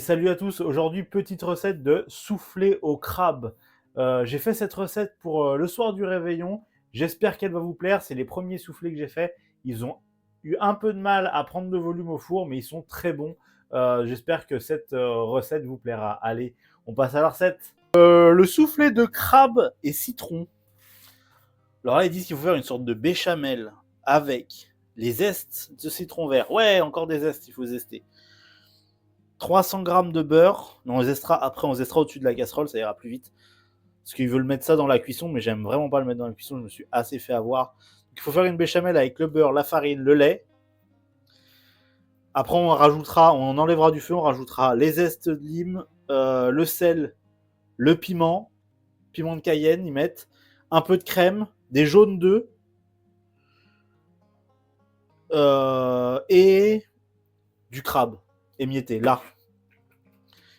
salut à tous. Aujourd'hui, petite recette de soufflé au crabe. J'ai fait cette recette pour le soir du réveillon. J'espère qu'elle va vous plaire. C'est les premiers soufflés que j'ai fait. Ils ont eu un peu de mal à prendre de volume au four, mais ils sont très bons. J'espère que cette recette vous plaira. Allez, on passe à la recette. Le soufflé de crabe et citron. Alors là, ils disent qu'il faut faire une sorte de béchamel avec les zestes de citron vert. Ouais, encore des zestes, il faut zester. 300 g de beurre. Non, on zestera après, on zestera au-dessus de la casserole, ça ira plus vite. Parce qu'ils veulent mettre ça dans la cuisson, mais j'aime vraiment pas le mettre dans la cuisson, je me suis assez fait avoir. Donc, il faut faire une béchamel avec le beurre, la farine, le lait. Après, on enlèvera du feu, on rajoutera les zestes de lime, le sel, le piment de Cayenne, ils mettent, un peu de crème, des jaunes d'œufs, et du crabe émietté, là.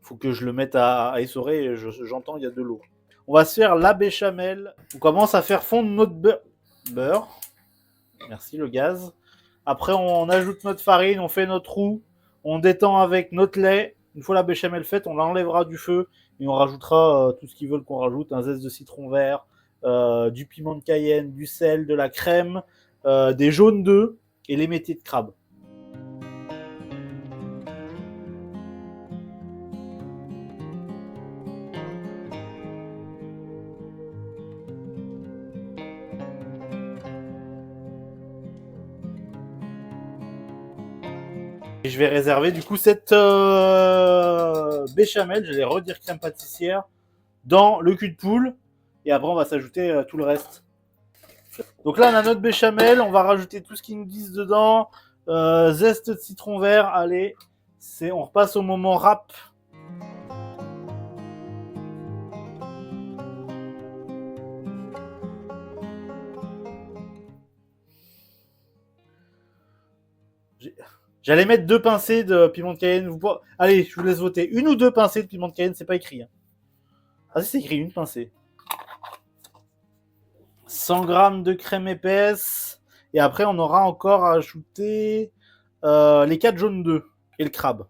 Il faut que je le mette à essorer, j'entends, il y a de l'eau. On va se faire la béchamel. On commence à faire fondre notre beurre. Merci le gaz. Après, on ajoute notre farine, on fait notre roux, on détend avec notre lait. Une fois la béchamel faite, on l'enlèvera du feu et on rajoutera tout ce qu'ils veulent qu'on rajoute. Un zeste de citron vert, du piment de Cayenne, du sel, de la crème, des jaunes d'œufs et l'émietté de crabe. Et je vais réserver du coup cette béchamel, je vais redire crème pâtissière, dans le cul de poule. Et après, on va s'ajouter tout le reste. Donc là, on a notre béchamel. On va rajouter tout ce qu'ils nous disent dedans. Zeste de citron vert. Allez, on repasse au moment rap. J'allais mettre 2 pincées de piment de Cayenne. Allez, je vous laisse voter. 1 ou 2 pincées de piment de Cayenne, c'est pas écrit. Hein. Ah, c'est écrit, 1 pincée. 100 g de crème épaisse. Et après, on aura encore ajouté les 4 jaunes d'œufs et le crabe.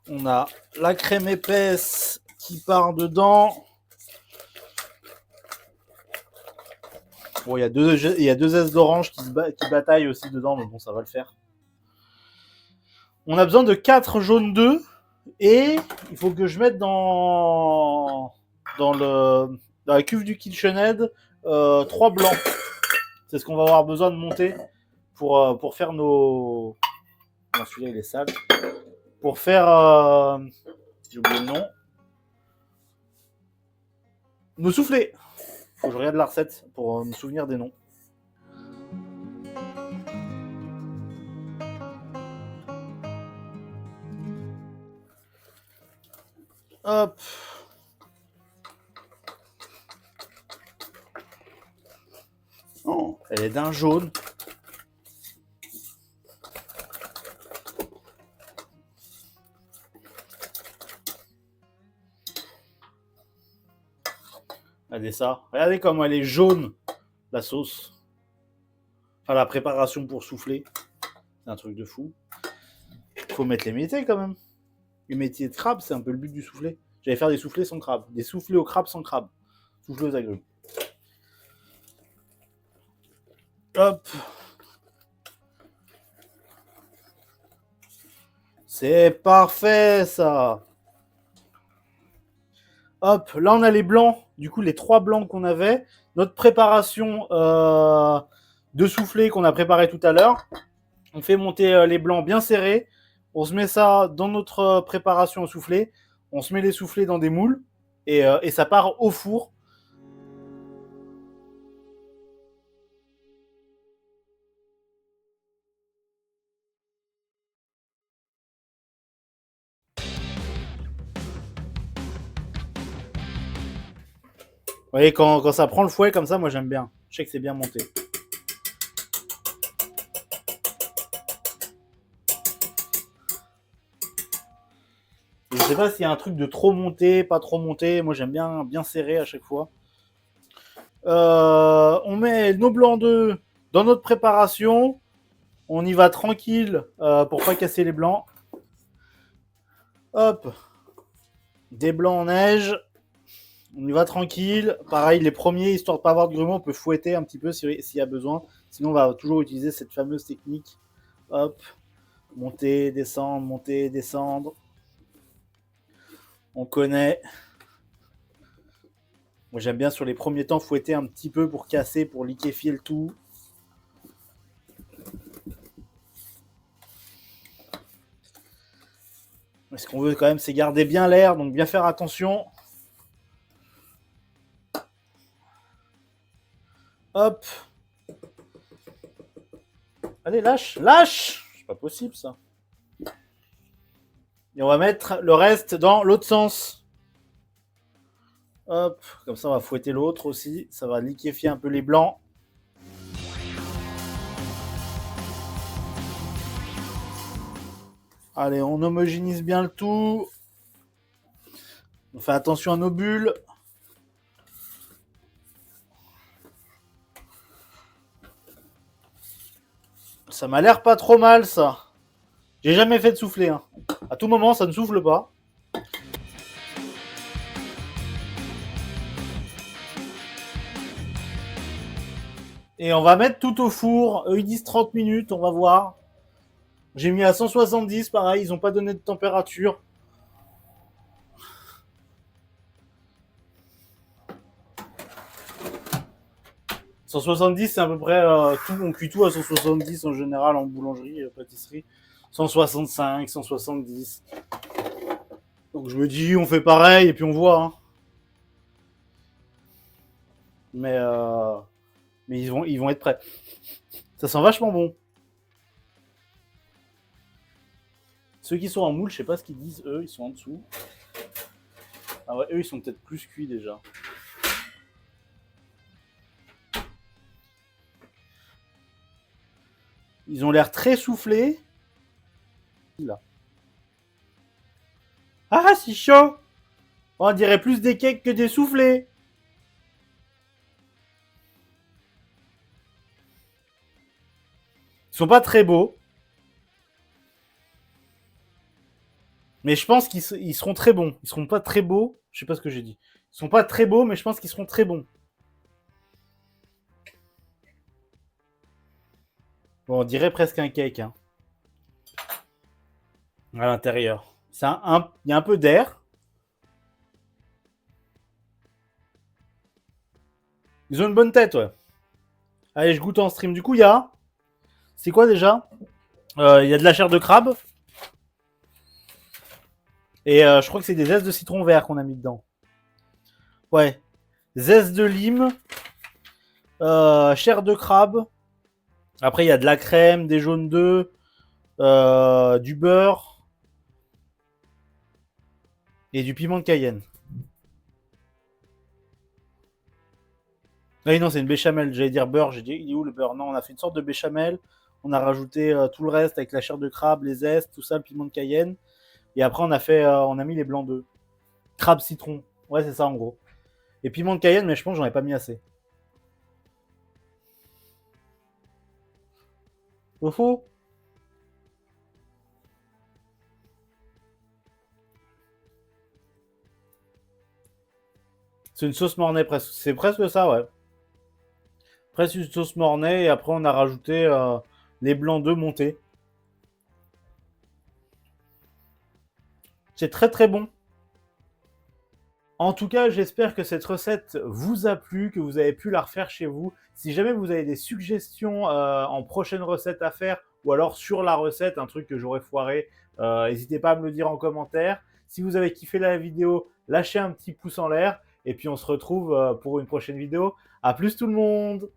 On a la crème épaisse qui part dedans. Bon, il y a 2 zestes d'orange qui bataillent aussi dedans, mais bon, ça va le faire. On a besoin de 4 jaunes d'œufs. Et il faut que je mette dans la cuve du KitchenAid 3 blancs. C'est ce qu'on va avoir besoin de monter pour faire nos... Non, celui-là, il est sale. Pour faire... J'ai oublié le nom. Nos soufflés. Faut que je regarde la recette pour me souvenir des noms. Hop. Oh, elle est d'un jaune. Regardez ça. Regardez comment elle est jaune, la sauce. Enfin, la préparation pour souffler. C'est un truc de fou. Il faut mettre l'émietté quand même. L'émietté de crabe, c'est un peu le but du soufflé. J'allais faire des soufflés sans crabe. Des soufflés au crabe sans crabe. Soufflés aux agrumes. Hop. C'est parfait ça. Hop, là on a les blancs. Du coup, les 3 blancs qu'on avait. Notre préparation de soufflé qu'on a préparé tout à l'heure. On fait monter les blancs bien serrés. On se met ça dans notre préparation au soufflé. On se met les soufflés dans des moules. Et ça part au four. Vous voyez, quand ça prend le fouet comme ça, moi j'aime bien. Je sais que c'est bien monté. Je sais pas s'il y a un truc de trop monté, pas trop monté. Moi j'aime bien serré à chaque fois. On met nos blancs d'œufs dans notre préparation. On y va tranquille pour pas casser les blancs. Hop. Des blancs en neige. On y va tranquille. Pareil, les premiers, histoire de pas avoir de grumeaux, on peut fouetter un petit peu s'il y a besoin. Sinon, on va toujours utiliser cette fameuse technique. Hop. Monter, descendre. On connaît. Moi, j'aime bien sur les premiers temps fouetter un petit peu pour casser, pour liquéfier le tout. Mais ce qu'on veut quand même, c'est garder bien l'air, donc bien faire attention. Hop. Allez, lâche. C'est pas possible, ça. Et on va mettre le reste dans l'autre sens. Hop. Comme ça, on va fouetter l'autre aussi. Ça va liquéfier un peu les blancs. Allez, on homogénise bien le tout. On fait attention à nos bulles. Ça m'a l'air pas trop mal, ça. J'ai jamais fait de souffler. Hein. À tout moment, ça ne souffle pas. Et on va mettre tout au four. Eux, ils disent 30 minutes, on va voir. J'ai mis à 170, pareil, ils n'ont pas donné de température. « 170, c'est à peu près tout. On cuit tout à 170 en général en boulangerie, pâtisserie. 165, 170. Donc je me dis, on fait pareil et puis on voit. Hein. Mais ils vont être prêts. Ça sent vachement bon. Ceux qui sont en moule, je sais pas ce qu'ils disent, eux, ils sont en dessous. Ah ouais, eux, ils sont peut-être plus cuits déjà. Ils ont l'air très soufflés. Là. Ah, c'est chaud. On dirait plus des cakes que des soufflés. Ils sont pas très beaux. Mais je pense qu'ils seront très bons. Ils seront pas très beaux. Je sais pas ce que j'ai dit. Ils sont pas très beaux, mais je pense qu'ils seront très bons. Bon, on dirait presque un cake. Hein. À l'intérieur. Il y a un peu d'air. Ils ont une bonne tête, ouais. Allez, je goûte en stream. Du coup, il y a... C'est quoi déjà? Il y a de la chair de crabe. Et je crois que c'est des zestes de citron vert qu'on a mis dedans. Ouais. Zeste de lime. Chair de crabe. Après, il y a de la crème, des jaunes d'œufs, du beurre et du piment de Cayenne. Ah oui, non, c'est une béchamel. J'allais dire beurre. J'ai dit, il est où le beurre? Non, on a fait une sorte de béchamel. On a rajouté tout le reste avec la chair de crabe, les zestes, tout ça, le piment de Cayenne. Et après, on a mis les blancs d'œufs. Crabe citron. Ouais, c'est ça en gros. Et piment de Cayenne, mais je pense que j'en ai pas mis assez. Au faux. C'est une sauce mornay presque. C'est presque ça, ouais. Presque une sauce mornay et après on a rajouté les blancs d'œufs montés. C'est très très bon. En tout cas, j'espère que cette recette vous a plu, que vous avez pu la refaire chez vous. Si jamais vous avez des suggestions en prochaine recette à faire, ou alors sur la recette, un truc que j'aurais foiré, n'hésitez pas à me le dire en commentaire. Si vous avez kiffé la vidéo, lâchez un petit pouce en l'air. Et puis on se retrouve pour une prochaine vidéo. A plus tout le monde!